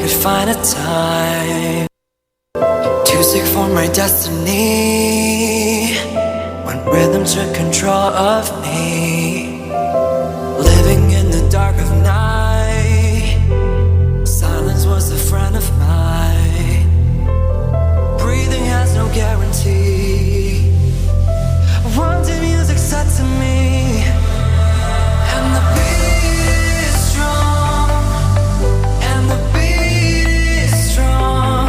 could find a time to seek for my destiny, when rhythm took control of me, living in the dark of night. Silence was a friend of mine. Breathing has no guarantee. One day music said to me, and the beat is strong, and the beat is strong.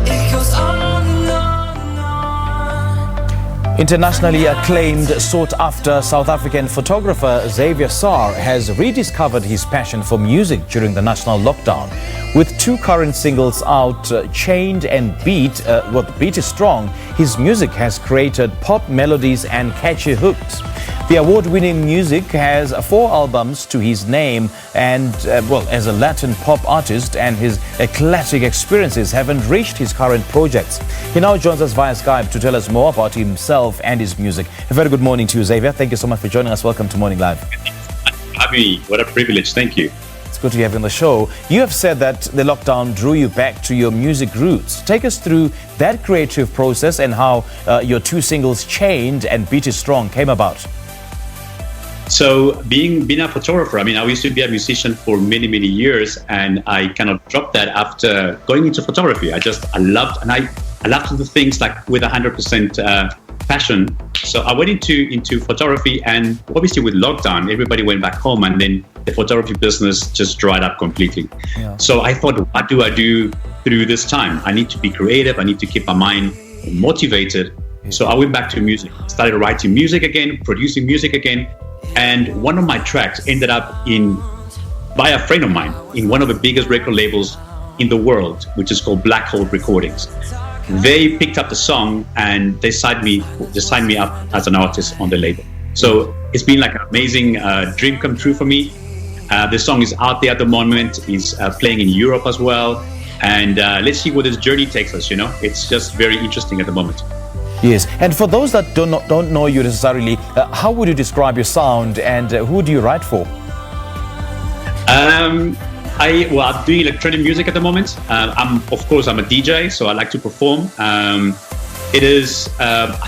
It goes on and on and on. Internationally acclaimed, sought-after South African photographer Xavier Saer has rediscovered his passion for music during the national lockdown. With two current singles out, Chained and Beat, the beat is strong, his music has created pop melodies and catchy hooks. The award-winning music has 4 albums to his name and, as a Latin pop artist, and his eclectic experiences have enriched his current projects. He now joins us via Skype to tell us more about himself and his music. A very good morning to you, Xavier. Thank you so much for joining us. Welcome to Morning Live. Abby, what a privilege. Thank you. It's good to have you on the show. You have said that the lockdown drew you back to your music roots. Take us through that creative process and how your 2 singles, Chained and Beat is Strong, came about. So being a photographer, I used to be a musician for many, many years, and I kind of dropped that after going into photography. I loved to do things like with 100% passion. So I went into photography, and obviously with lockdown, everybody went back home, and then the photography business just dried up completely. Yeah. So I thought, what do I do through this time? I need to be creative. I need to keep my mind motivated. So I went back to music, started writing music again, producing music again. And one of my tracks ended up by a friend of mine in one of the biggest record labels in the world, which is called Black Hole Recordings. They picked up the song and they signed me up as an artist on the label. So it's been like an amazing dream come true for me. The song is out there at the moment. It's playing in Europe as well. And let's see where this journey takes us, It's just very interesting at the moment. Yes, and for those that don't know you necessarily, how would you describe your sound, and who do you write for? I'm doing electronic music at the moment. I'm a DJ, so I like to perform. I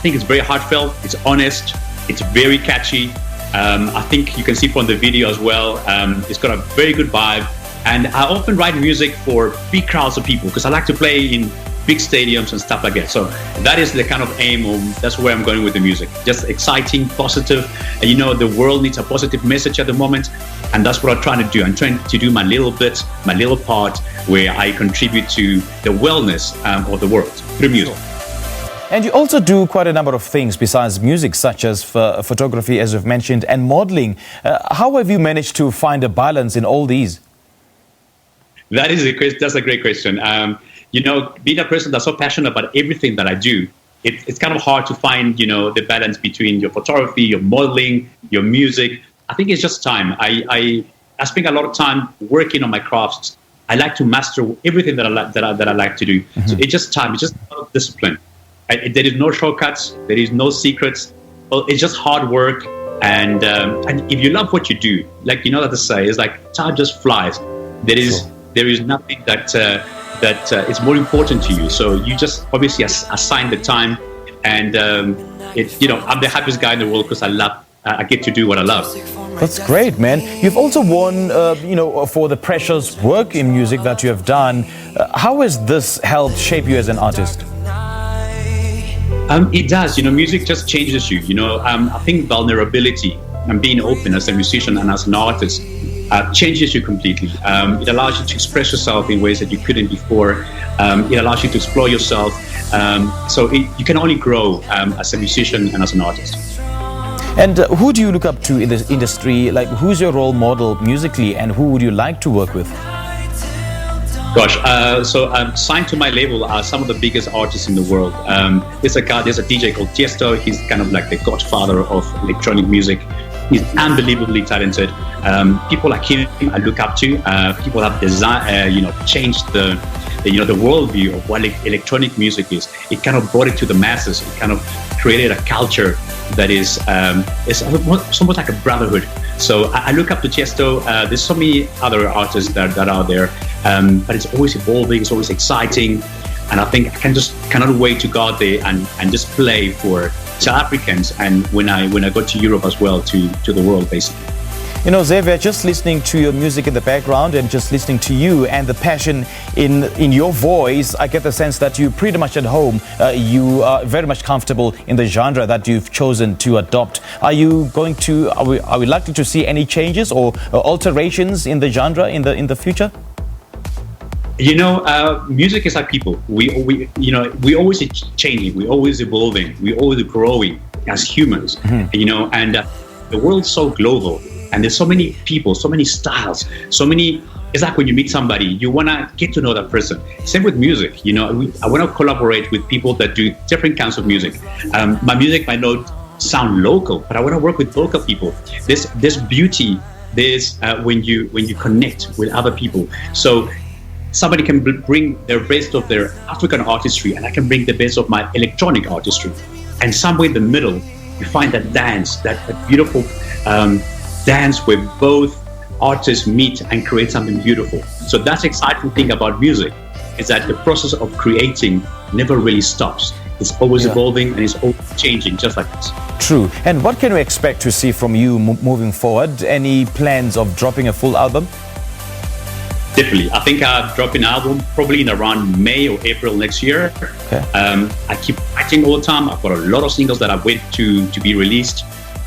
think it's very heartfelt, it's honest, it's very catchy. I think you can see from the video as well, it's got a very good vibe. And I often write music for big crowds of people because I like to play in big stadiums and stuff like that. So that is the kind of aim, that's where I'm going with the music. Just exciting, positive. And the world needs a positive message at the moment. And that's what I'm trying to do. I'm trying to do my little part where I contribute to the wellness of the world through music. And you also do quite a number of things besides music, such as photography, as you've mentioned, and modeling. How have you managed to find a balance in all these? That's a great question. Being a person that's so passionate about everything that I do, it's kind of hard to find, the balance between your photography, your modeling, your music. I think it's just time. I spend a lot of time working on my crafts. I like to master everything that I like to do. Mm-hmm. So it's just time. It's just discipline. There is no shortcuts. There is no secrets. It's just hard work. And if you love what you do, like that to say, it's like time just flies. There is nothing that is more important to you. So you just obviously assign the time, and I'm the happiest guy in the world because I get to do what I love. That's great, man. You've also won, for the precious work in music that you have done. How has this helped shape you as an artist? It does. Music just changes you. I think vulnerability and being open as a musician and as an artist changes you completely. It allows you to express yourself in ways that you couldn't before. It allows you to explore yourself. So you can only grow as a musician and as an artist. And who do you look up to in this industry? Like, who's your role model musically, and who would you like to work with? So I'm signed to my label are some of the biggest artists in the world. There's a DJ called Tiesto. He's kind of like the godfather of electronic music. He's unbelievably talented. People like him I look up to. People have changed the worldview of what electronic music is. It kind of brought it to the masses. It kind of created a culture that is it's almost like a brotherhood So I look up to Tiesto. There's so many other artists that are there, but it's always evolving. It's always exciting, and I think I cannot wait to go out there and just play for South Africans. And when I go to Europe as well, to the world basically. You know, Xavier, just listening to your music in the background and just listening to you and the passion in your voice, I get the sense that you're pretty much at home. You are very much comfortable in the genre that you've chosen to adopt. Are we likely to see any changes or alterations in the genre in the future? You know, music is like people. We always changing, we always evolving, we always growing as humans. Mm-hmm. You know, and the world's so global. And there's so many people, so many styles, so many. It's like when you meet somebody, you want to get to know that person. Same with music. You know, I want to collaborate with people that do different kinds of music. My music might not sound local, but I want to work with local people. There's beauty. There's when you connect with other people. So somebody can bring their best of their African artistry, and I can bring the best of my electronic artistry. And somewhere in the middle, you find that dance, that beautiful. Dance where both artists meet and create something beautiful. So that's the exciting thing about music, is that the process of creating never really stops. It's always evolving and it's always changing, just like this. True. And what can we expect to see from you moving forward? Any plans of dropping a full album? Definitely. I think I'll drop an album probably in around May or April next year. Okay. I keep writing all the time. I've got a lot of singles that I wait to be released.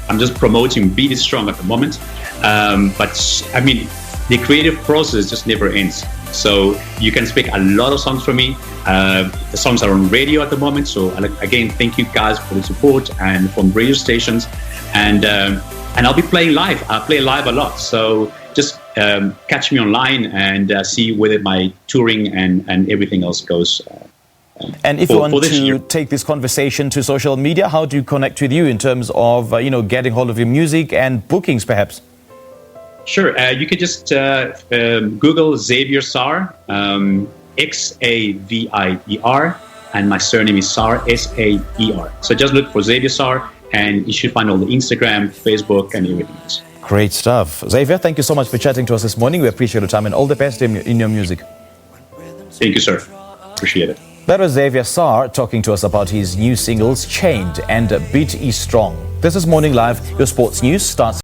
I'm just promoting Beat It Strong at the moment. But I mean, the creative process just never ends. So you can expect a lot of songs from me. The songs are on radio at the moment. So again, thank you guys for the support and from radio stations. And I'll be playing live. I play live a lot. So just catch me online and see whether my touring and everything else goes. And if you want to take this conversation to social media, how do you connect with you in terms of getting hold of your music and bookings, perhaps? Sure, you could just Google Xavier Saer, Xavier, and my surname is Saer, Saer. So just look for Xavier Saer, and you should find all the Instagram, Facebook, and everything else. Great stuff, Xavier. Thank you so much for chatting to us this morning. We appreciate your time and all the best in your music. Thank you, sir. Appreciate it. That was Xavier Saer talking to us about his new singles, Chained and Beat Is Strong. This is Morning Live. Your sports news starts